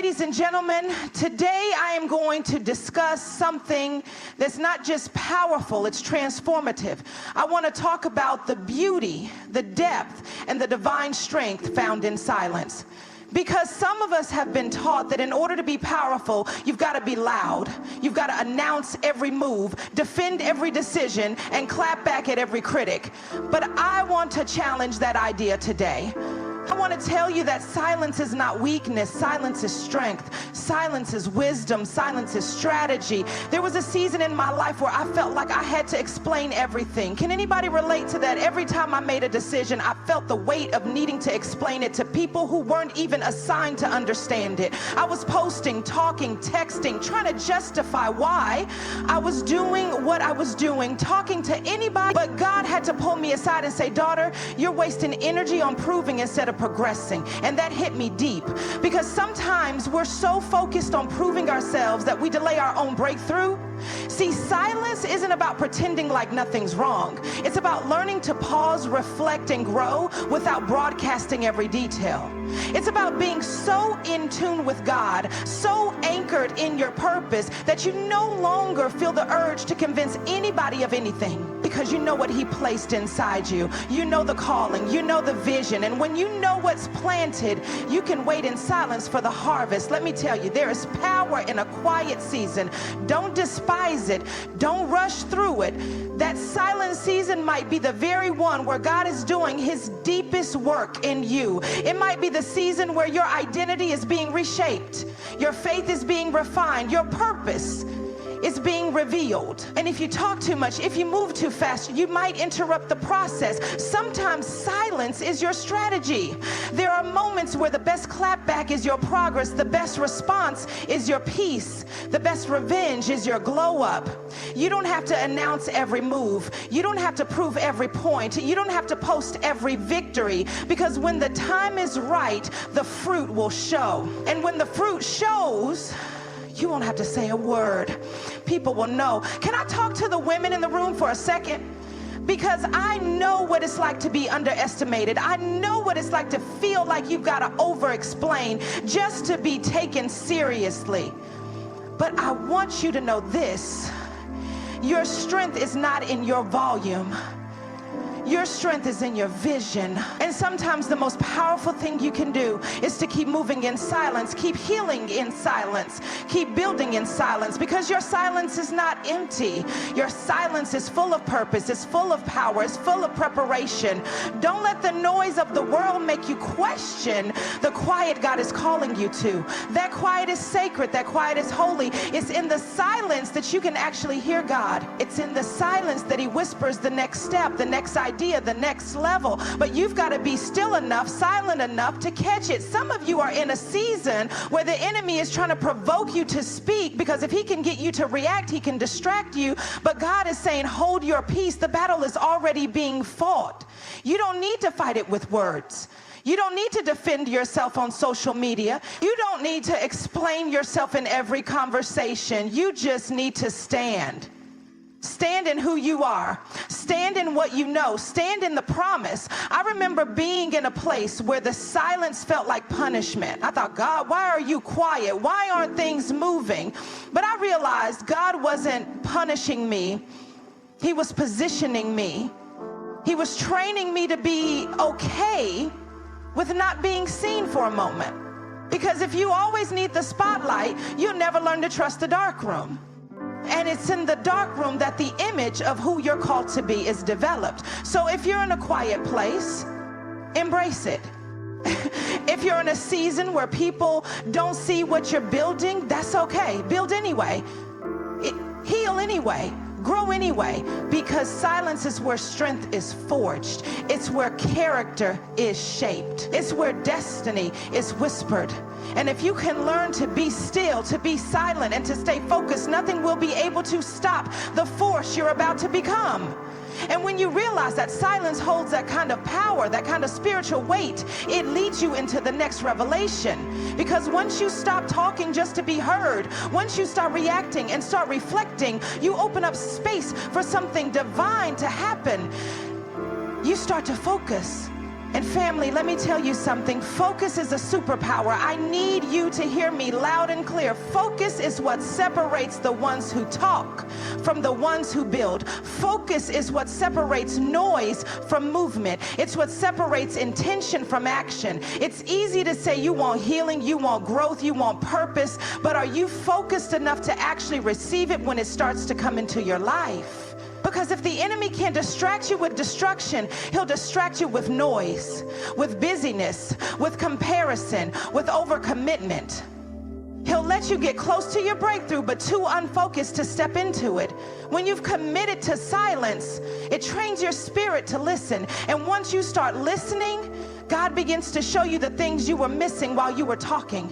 Ladies and gentlemen, today I am going to discuss something that's not just powerful, it's transformative. I want to talk about the beauty, the depth, and the divine strength found in silence. Because some of us have been taught that in order to be powerful, you've got to be loud. You've got to announce every move, defend every decision, and clap back at every critic. But I want to challenge that idea today. I want to tell you that silence is not weakness. Silence is strength. Silence is wisdom. Silence is strategy. There was a season in my life where I felt like I had to explain everything. Can anybody relate to that? Every time I made a decision, I felt the weight of needing to explain it to people who weren't even assigned to understand it. I was posting, talking, texting, trying to justify why I was doing what I was doing, talking to anybody. But God had to pull me aside and say, daughter, you're wasting energy on proving instead of progressing. And that hit me deep, because sometimes we're so focused on proving ourselves that we delay our own breakthrough. See, silence isn't about pretending like nothing's wrong. It's about learning to pause, reflect, and grow without broadcasting every detail. It's about being so in tune with God, so anchored in your purpose that you no longer feel the urge to convince anybody of anything, because you know what He placed inside you. You know the calling, you know the vision, and when you know what's planted, you can wait in silence for the harvest. Let me tell you, there is power in a quiet season. Don't despise it. Don't rush through it. That silent season might be the very one where God is doing His deepest work in you. It might be the season where your identity is being reshaped, your faith is being refined, your purpose is being revealed. And if you talk too much, if you move too fast, you might interrupt the process. Sometimes silence is your strategy. There are moments where the best clapback is your progress, the best response is your peace, the best revenge is your glow up. You don't have to announce every move. You don't have to prove every point. You don't have to post every victory, because when the time is right, the fruit will show. And when the fruit shows, you won't have to say a word. People will know. Can I talk to the women in the room for a second? Because I know what it's like to be underestimated. I know what it's like to feel like you've got to over-explain just to be taken seriously. But I want you to know this. Your strength is not in your volume. Your strength is in your vision. And sometimes the most powerful thing you can do is to keep moving in silence, keep healing in silence, keep building in silence, because your silence is not empty. Your silence is full of purpose, it's full of power, it's full of preparation. Don't let the noise of the world make you question the quiet God is calling you to. That quiet is sacred, that quiet is holy. It's in the silence that you can actually hear God. It's in the silence that He whispers the next step, the next idea, the next level. But you've got to be still enough, silent enough to catch it. Some of you are in a season where the enemy is trying to provoke you to speak, because if he can get you to react, he can distract you. But God is saying, hold your peace. The battle is already being fought. You don't need to fight it with words. You don't need to defend yourself on social media. You don't need to explain yourself in every conversation. You just need to stand. Stand in who you are. Stand in what you know. Stand in the promise. I remember being in a place where the silence felt like punishment. I thought, God, why are you quiet? Why aren't things moving? But I realized God wasn't punishing me. He was positioning me. He was training me to be okay with not being seen for a moment. Because if you always need the spotlight, you'll never learn to trust the dark room. And it's in the dark room that the image of who you're called to be is developed. So if you're in a quiet place, embrace it. If you're in a season where people don't see what you're building, that's okay. Build anyway. Heal anyway. Grow anyway, because silence is where strength is forged. It's where character is shaped. It's where destiny is whispered. And if you can learn to be still, to be silent, and to stay focused, nothing will be able to stop the force you're about to become. And when you realize that silence holds that kind of power, that kind of spiritual weight, it leads you into the next revelation. Because once you stop talking just to be heard, once you start reacting and start reflecting, you open up space for something divine to happen. You start to focus. And family, let me tell you something. Focus is a superpower. I need you to hear me loud and clear. Focus is what separates the ones who talk from the ones who build. Focus is what separates noise from movement. It's what separates intention from action. It's easy to say you want healing, you want growth, you want purpose, but are you focused enough to actually receive it when it starts to come into your life? Because if the enemy can distract you with destruction, he'll distract you with noise, with busyness, with comparison, with overcommitment. He'll let you get close to your breakthrough, but too unfocused to step into it. When you've committed to silence, it trains your spirit to listen. And once you start listening, God begins to show you the things you were missing while you were talking.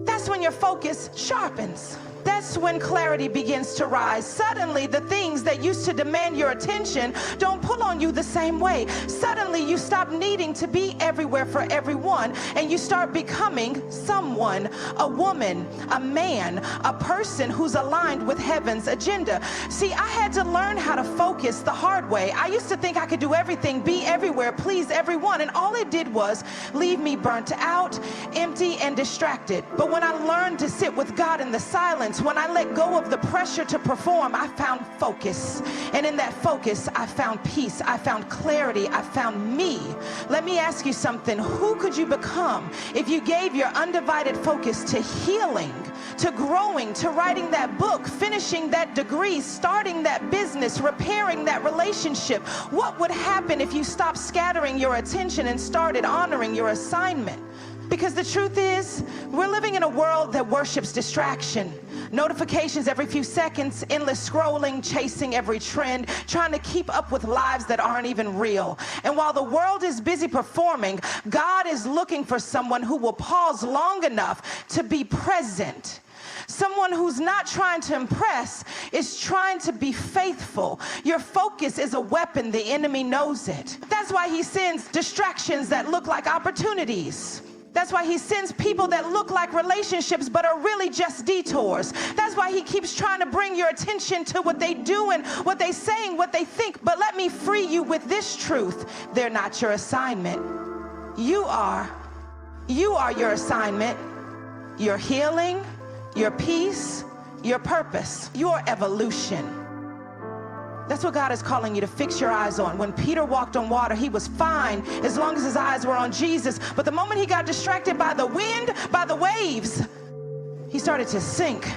That's when your focus sharpens. That's when clarity begins to rise. Suddenly, the things that used to demand your attention don't pull on you the same way. Suddenly, you stop needing to be everywhere for everyone, and you start becoming someone, a woman, a man, a person who's aligned with heaven's agenda. See, I had to learn how to focus the hard way. I used to think I could do everything, be everywhere, please everyone, and all it did was leave me burnt out, empty, and distracted. But when I learned to sit with God in the silence, when I let go of the pressure to perform, I found focus. And in that focus, I found peace. I found clarity. I found me. Let me ask you something. Who could you become if you gave your undivided focus to healing, to growing, to writing that book, finishing that degree, starting that business, repairing that relationship? What would happen if you stopped scattering your attention and started honoring your assignment? Because the truth is, we're living in a world that worships distraction. Notifications every few seconds, endless scrolling, chasing every trend, trying to keep up with lives that aren't even real. And while the world is busy performing, God is looking for someone who will pause long enough to be present. Someone who's not trying to impress, is trying to be faithful. Your focus is a weapon. The enemy knows it. That's why he sends distractions that look like opportunities. That's why he sends people that look like relationships but are really just detours. That's why he keeps trying to bring your attention to what they do and what they say and what they think. But let me free you with this truth. They're not your assignment. You are. You are your assignment. Your healing, your peace, your purpose, your evolution. That's what God is calling you to fix your eyes on. When Peter walked on water, he was fine as long as his eyes were on Jesus. But the moment he got distracted by the wind, by the waves, he started to sink.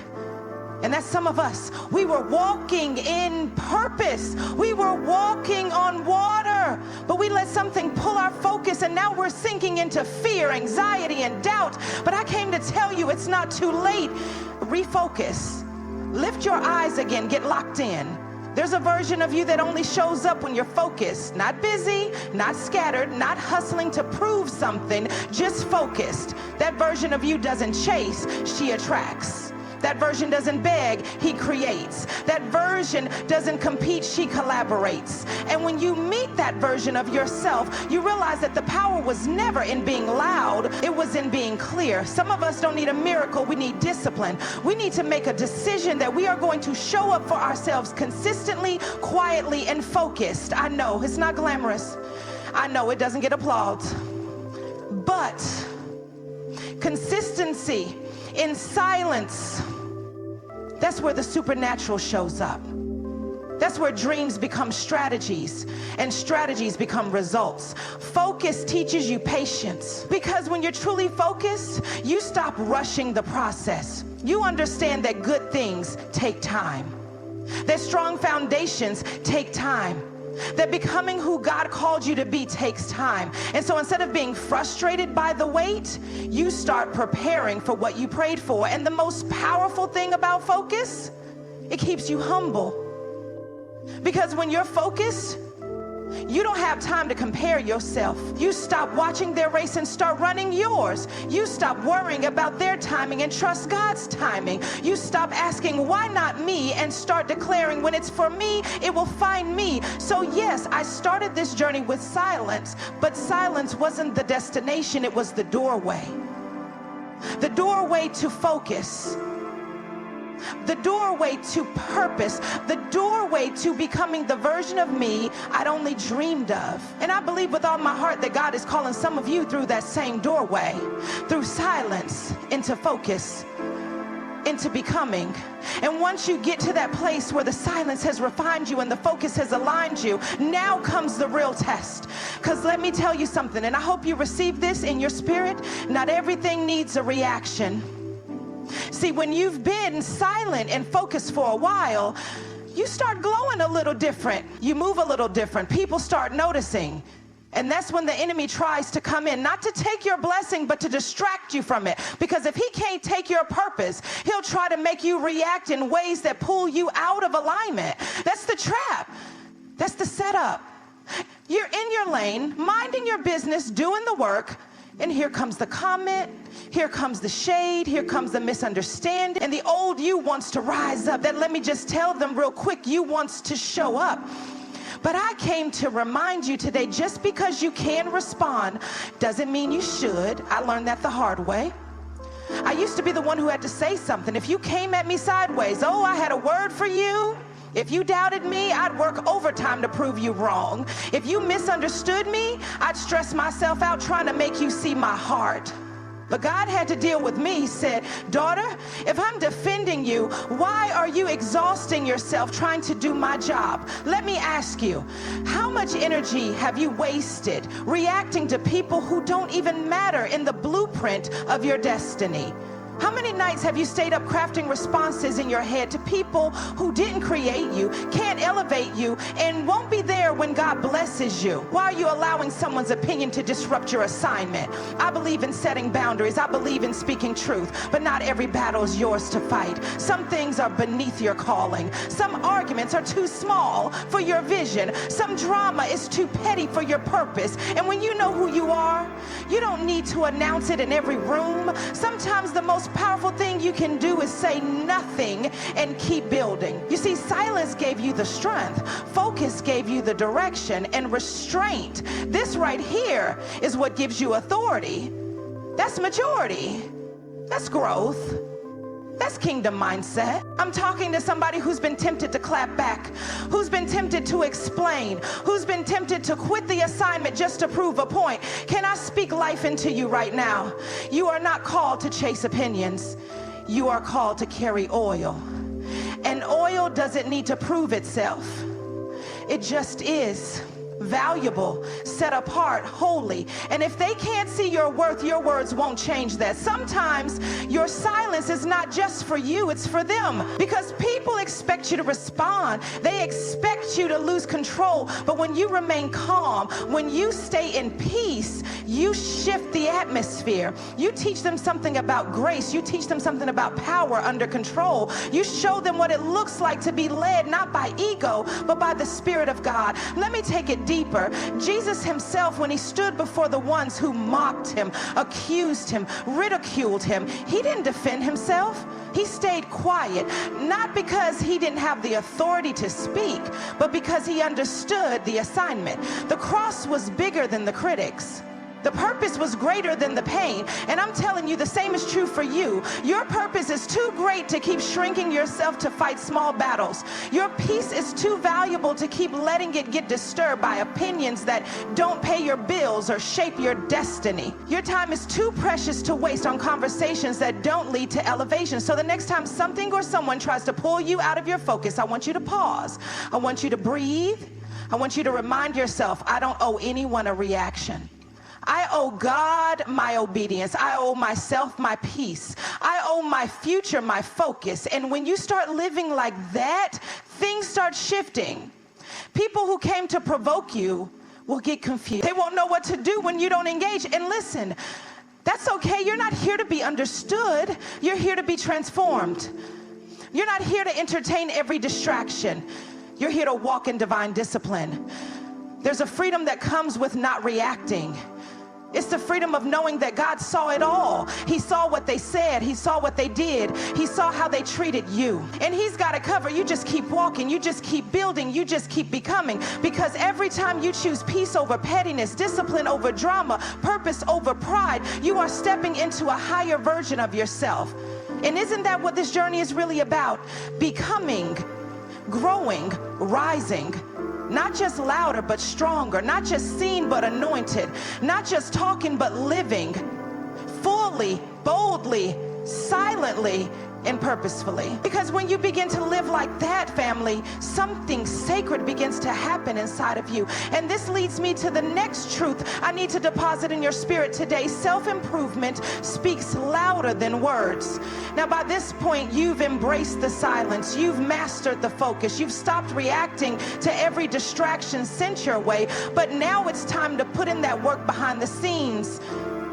And that's some of us. We were walking in purpose. We were walking on water, but we let something pull our focus, and now we're sinking into fear, anxiety, and doubt. But I came to tell you it's not too late. Refocus. Lift your eyes again. Get locked in. There's a version of you that only shows up when you're focused, not busy, not scattered, not hustling to prove something, just focused. That version of you doesn't chase, she attracts. That version doesn't beg, he creates. That version doesn't compete, she collaborates. And when you meet that version of yourself, you realize that the power was never in being loud, it was in being clear. Some of us don't need a miracle, we need discipline. We need to make a decision that we are going to show up for ourselves consistently, quietly, and focused. I know it's not glamorous. I know it doesn't get applause. But consistency in silence, that's where the supernatural shows up. That's where dreams become strategies and strategies become results. Focus teaches you patience, because when you're truly focused, you stop rushing the process. You understand that good things take time, that strong foundations take time, that becoming who God called you to be takes time. And so instead of being frustrated by the wait, you start preparing for what you prayed for. And the most powerful thing about focus, it keeps you humble. Because when you're focused, you don't have time to compare yourself. You stop watching their race and start running yours. You stop worrying about their timing and trust God's timing. You stop asking, why not me, and start declaring, when it's for me, it will find me. So yes, I started this journey with silence, but silence wasn't the destination, it was the doorway. The doorway to focus. the doorway to purpose, the doorway to becoming the version of me I'd only dreamed of. And I believe with all my heart that God is calling some of you through that same doorway, through silence, into focus, into becoming. And once you get to that place where the silence has refined you and the focus has aligned you, now comes the real test. Because let me tell you something, and I hope you receive this in your spirit, not everything needs a reaction. See, when you've been silent and focused for a while, you start glowing a little different. You move a little different. People start noticing. And that's when the enemy tries to come in, not to take your blessing, but to distract you from it. Because if he can't take your purpose, he'll try to make you react in ways that pull you out of alignment. That's the trap. That's the setup. You're in your lane, minding your business, doing the work, and here comes the comment, here comes the shade, here comes the misunderstanding, and the old you wants to rise up. That, let me just tell them real quick, you wants to show up. But I came to remind you today, just because you can respond doesn't mean you should. I learned that the hard way. I used to be the one who had to say something. If you came at me sideways, oh, I had a word for you. If you doubted me, I'd work overtime to prove you wrong. If you misunderstood me, I'd stress myself out trying to make you see my heart. But God had to deal with me. He said, daughter, if I'm defending you, why are you exhausting yourself trying to do my job? Let me ask you, how much energy have you wasted reacting to people who don't even matter in the blueprint of your destiny? How many nights have you stayed up crafting responses in your head to people who didn't create you, can't elevate you, and won't be there when God blesses you? Why are you allowing someone's opinion to disrupt your assignment? I believe in setting boundaries. I believe in speaking truth, but not every battle is yours to fight. Some things are beneath your calling. Some arguments are too small for your vision. Some drama is too petty for your purpose. And when you know who you are, you don't need to announce it in every room. Sometimes the most powerful thing you can do is say nothing and keep building. You see, silence gave you the strength, focus gave you the direction, and restraint, this right here, is what gives you authority. That's maturity. That's growth. That's kingdom mindset. I'm talking to somebody who's been tempted to clap back, who's been tempted to explain, who's been tempted to quit the assignment just to prove a point. Can I speak life into you right now? You are not called to chase opinions. You are called to carry oil. And oil doesn't need to prove itself. It just is. Valuable, set apart, holy. And if they can't see your worth, your words won't change that. Sometimes your silence is not just for you, it's for them. Because people expect you to respond. They expect you to lose control. But when you remain calm, when you stay in peace, you shift the atmosphere. You teach them something about grace. You teach them something about power under control. You show them what it looks like to be led not by ego, but by the Spirit of God. Let me take it deeper. Jesus himself, when he stood before the ones who mocked him, accused him, ridiculed him, he didn't defend himself. He stayed quiet, not because he didn't have the authority to speak, but because he understood the assignment. The cross was bigger than the critics. The purpose was greater than the pain. And I'm telling you, the same is true for you. Your purpose is too great to keep shrinking yourself to fight small battles. Your peace is too valuable to keep letting it get disturbed by opinions that don't pay your bills or shape your destiny. Your time is too precious to waste on conversations that don't lead to elevation. So the next time something or someone tries to pull you out of your focus, I want you to pause. I want you to breathe. I want you to remind yourself, I don't owe anyone a reaction. I owe God my obedience. I owe myself my peace. I owe my future my focus. And when you start living like that, things start shifting. People who came to provoke you will get confused. They won't know what to do when you don't engage. And listen, that's okay. You're not here to be understood. You're here to be transformed. You're not here to entertain every distraction. You're here to walk in divine discipline. There's a freedom that comes with not reacting. It's the freedom of knowing that God saw it all. He saw what they said. He saw what they did. He saw how they treated you. And he's got it covered. You just keep walking. You just keep building. You just keep becoming. Because every time you choose peace over pettiness, discipline over drama, purpose over pride, you are stepping into a higher version of yourself. And isn't that what this journey is really about? Becoming, growing, rising. Not just louder, but stronger. Not just seen, but anointed. Not just talking, but living. Fully, boldly, silently, and purposefully. Because when you begin to live like that, family, something sacred begins to happen inside of you. And this leads me to the next truth I need to deposit in your spirit today. Self-improvement speaks louder than words. Now, by this point, you've embraced the silence. You've mastered the focus. You've stopped reacting to every distraction sent your way. But now it's time to put in that work behind the scenes.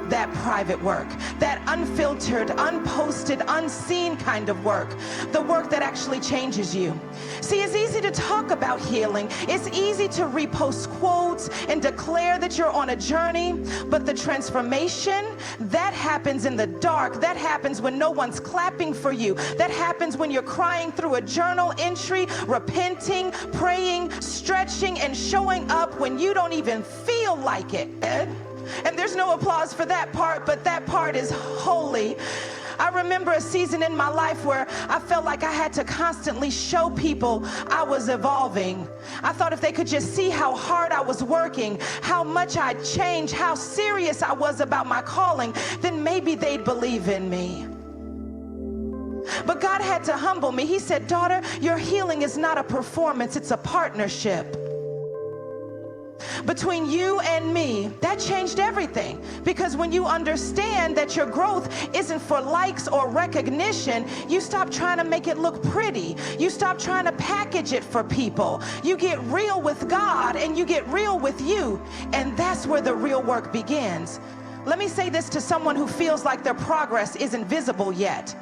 That private work, that unfiltered, unposted, unseen kind of work, the work that actually changes you. See, it's easy to talk about healing. It's easy to repost quotes and declare that you're on a journey, but the transformation, that happens in the dark. That happens when no one's clapping for you. That happens when you're crying through a journal entry, repenting, praying, stretching, and showing up when you don't even feel like it. And there's no applause for that part, but that part is holy. I remember a season in my life where I felt like I had to constantly show people I was evolving. I thought if they could just see how hard I was working, how much I'd changed, how serious I was about my calling, then maybe they'd believe in me. But God had to humble me. He said, daughter, your healing is not a performance, it's a partnership. Between you and me, that changed everything. Because when you understand that your growth isn't for likes or recognition, you stop trying to make it look pretty. You stop trying to package it for people. You get real with God and you get real with you. And that's where the real work begins. Let me say this to someone who feels like their progress isn't visible yet.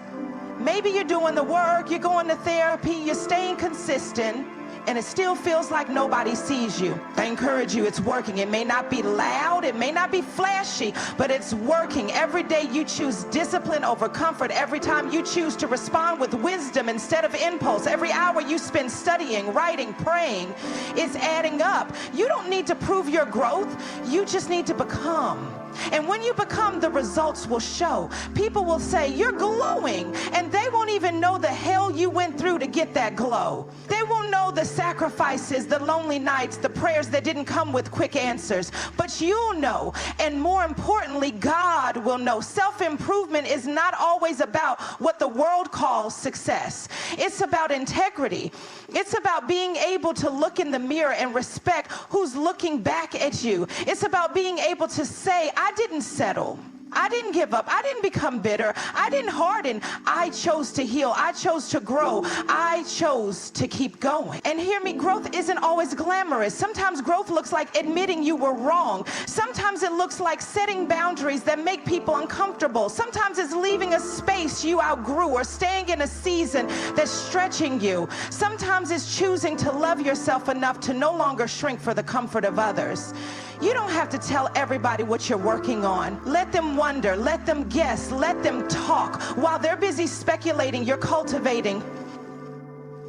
Maybe you're doing the work, you're going to therapy, you're staying consistent, and it still feels like nobody sees you. I encourage you, it's working. It may not be loud, it may not be flashy, but it's working. Every day you choose discipline over comfort. Every time you choose to respond with wisdom instead of impulse. Every hour you spend studying, writing, praying, it's adding up. You don't need to prove your growth, you just need to become. And when you become, the results will show. People will say, you're glowing, and they won't even know the hell you went through to get that glow. They won't know the sacrifices, the lonely nights, the prayers that didn't come with quick answers. But you'll know, and more importantly, God will know. Self-improvement is not always about what the world calls success. It's about integrity. It's about being able to look in the mirror and respect who's looking back at you. It's about being able to say, I didn't settle. I didn't give up. I didn't become bitter. I didn't harden. I chose to heal. I chose to grow. I chose to keep going. And hear me, growth isn't always glamorous. Sometimes growth looks like admitting you were wrong. Sometimes it looks like setting boundaries that make people uncomfortable. Sometimes it's leaving a space you outgrew or staying in a season that's stretching you. Sometimes it's choosing to love yourself enough to no longer shrink for the comfort of others. You don't have to tell everybody what you're working on. Let them wonder, let them guess, let them talk. While they're busy speculating, you're cultivating,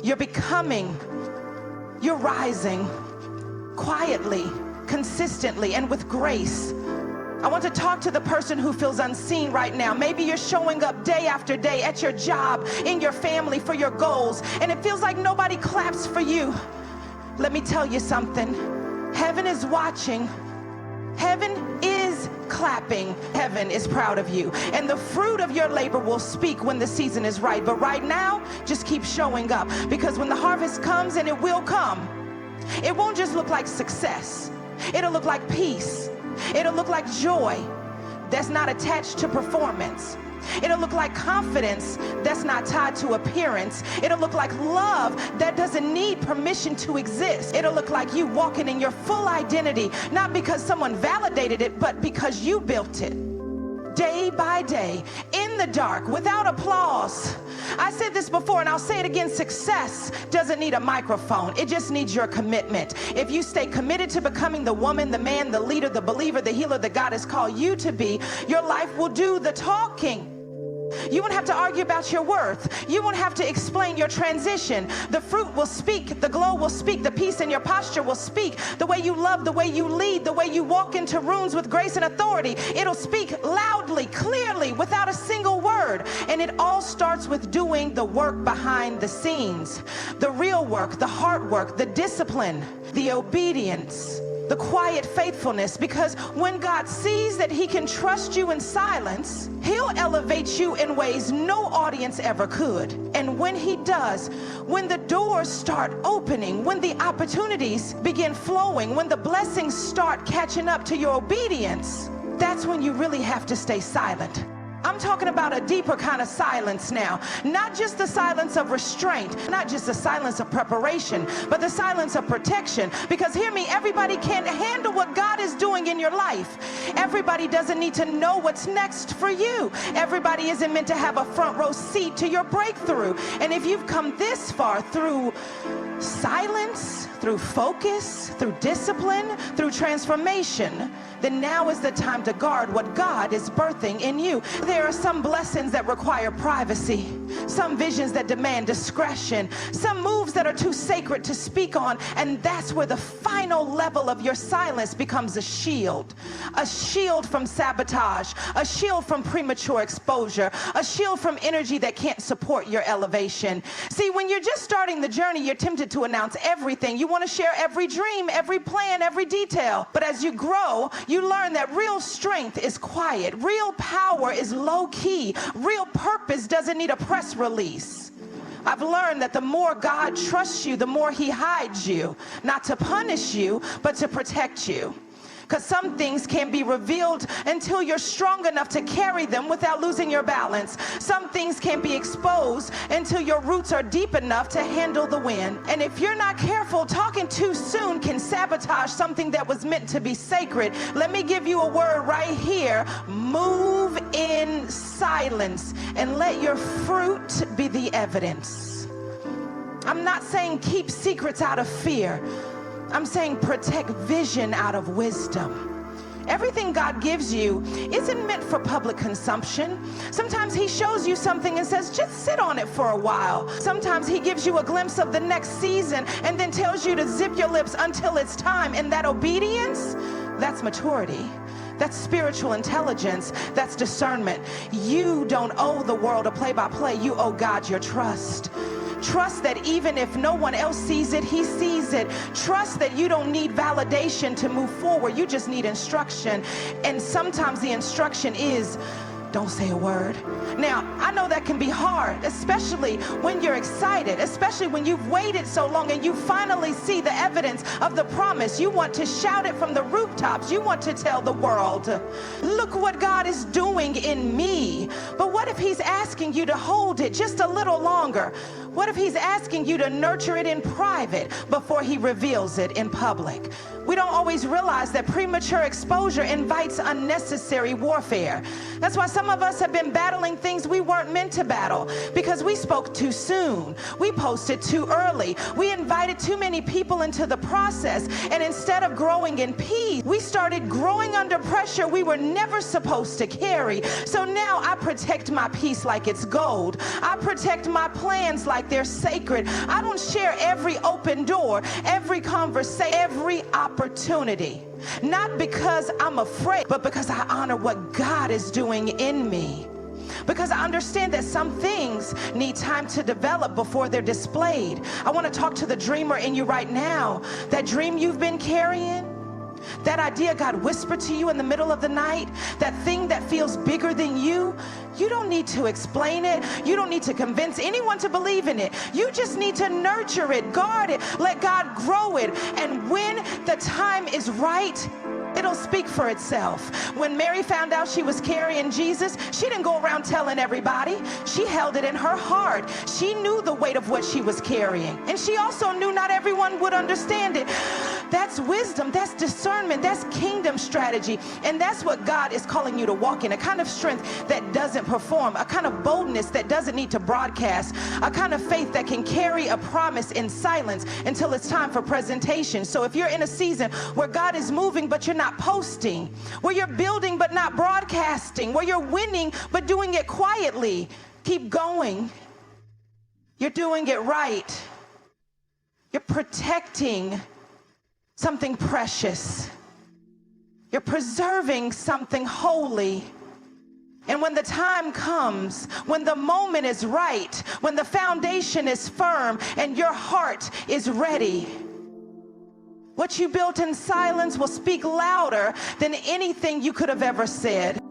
you're becoming, you're rising quietly, consistently, and with grace. I want to talk to the person who feels unseen right now. Maybe you're showing up day after day at your job, in your family, for your goals, and it feels like nobody claps for you. Let me tell you something. Heaven is watching. Heaven is clapping. Heaven is proud of you. And the fruit of your labor will speak when the season is right. But right now, just keep showing up. Because when the harvest comes, and it will come, it won't just look like success. It'll look like peace. It'll look like joy that's not attached to performance. It'll look like confidence that's not tied to appearance. It'll look like love that doesn't need permission to exist. It'll look like you walking in your full identity, not because someone validated it, but because you built it. Day by day, in the dark, without applause. I said this before and I'll say it again, success doesn't need a microphone. It just needs your commitment. If you stay committed to becoming the woman, the man, the leader, the believer, the healer that God has called you to be, your life will do the talking. You won't have to argue about your worth. You won't have to explain your transition. The fruit will speak. The glow will speak. The peace in your posture will speak. The way you love, the way you lead, the way you walk into rooms with grace and authority, it'll speak loudly, clearly, without a single word. And it all starts with doing the work behind the scenes. The real work, the hard work, the discipline, the obedience, the quiet faithfulness. Because when God sees that he can trust you in silence, he'll elevate you in ways no audience ever could. And when he does, when the doors start opening, when the opportunities begin flowing, when the blessings start catching up to your obedience, that's when you really have to stay silent. I'm talking about a deeper kind of silence now. Not just the silence of restraint, not just the silence of preparation, but the silence of protection. Because hear me, everybody can't handle what God is doing in your life. Everybody doesn't need to know what's next for you. Everybody isn't meant to have a front row seat to your breakthrough. And if you've come this far through silence, through focus, through discipline, through transformation, then now is the time to guard what God is birthing in you. There are some blessings that require privacy, some visions that demand discretion, some moves that are too sacred to speak on, and that's where the final level of your silence becomes a shield from sabotage, a shield from premature exposure, a shield from energy that can't support your elevation. See, when you're just starting the journey, you're tempted to announce everything. You want to share every dream, every plan, every detail. But as you grow, you learn that real strength is quiet. Real power is low-key. Real purpose doesn't need a press release. I've learned that the more God trusts you, the more he hides you. Not to punish you, but to protect you. Because some things can't be revealed until you're strong enough to carry them without losing your balance. Some things can't be exposed until your roots are deep enough to handle the wind. And if you're not careful, talking too soon can sabotage something that was meant to be sacred. Let me give you a word right here. Move in silence and let your fruit be the evidence. I'm not saying keep secrets out of fear. I'm saying protect vision out of wisdom. Everything God gives you isn't meant for public consumption. Sometimes he shows you something and says, just sit on it for a while. Sometimes he gives you a glimpse of the next season and then tells you to zip your lips until it's time. And that obedience, that's maturity. That's spiritual intelligence. That's discernment. You don't owe the world a play-by-play. You owe God your trust. Trust that even if no one else sees it, he sees it. Trust that you don't need validation to move forward. You just need instruction. And sometimes the instruction is, don't say a word. Now, I know that can be hard, especially when you're excited, especially when you've waited so long and you finally see the evidence of the promise. You want to shout it from the rooftops. You want to tell the world, look what God is doing in me. But what if he's asking you to hold it just a little longer? What if he's asking you to nurture it in private before he reveals it in public? We don't always realize that premature exposure invites unnecessary warfare. That's why some of us have been battling things we weren't meant to battle because we spoke too soon. We posted too early. We invited too many people into the process. And instead of growing in peace, we started growing under pressure we were never supposed to carry. So now I protect my peace like it's gold. I protect my plans like they're sacred. I don't share every open door, every conversation, every opportunity. Not because I'm afraid, but because I honor what God is doing in me. Because I understand that some things need time to develop before they're displayed. I want to talk to the dreamer in you right now. That dream you've been carrying, that idea God whispered to you in the middle of the night, that thing that feels bigger than you, you don't need to explain it. You don't need to convince anyone to believe in it. You just need to nurture it, guard it, let God grow it. And when the time is right, it'll speak for itself. When Mary found out she was carrying Jesus, she didn't go around telling everybody. She held it in her heart. She knew the weight of what she was carrying. And she also knew not everyone would understand it. That's wisdom, that's discernment, that's kingdom strategy. And that's what God is calling you to walk in, a kind of strength that doesn't perform, a kind of boldness that doesn't need to broadcast, a kind of faith that can carry a promise in silence until it's time for presentation. So if you're in a season where God is moving but you're not posting, where you're building but not broadcasting, where you're winning but doing it quietly, keep going. You're doing it right. You're protecting something precious. You're preserving something holy. And when the time comes, when the moment is right, when the foundation is firm and your heart is ready, what you built in silence will speak louder than anything you could have ever said.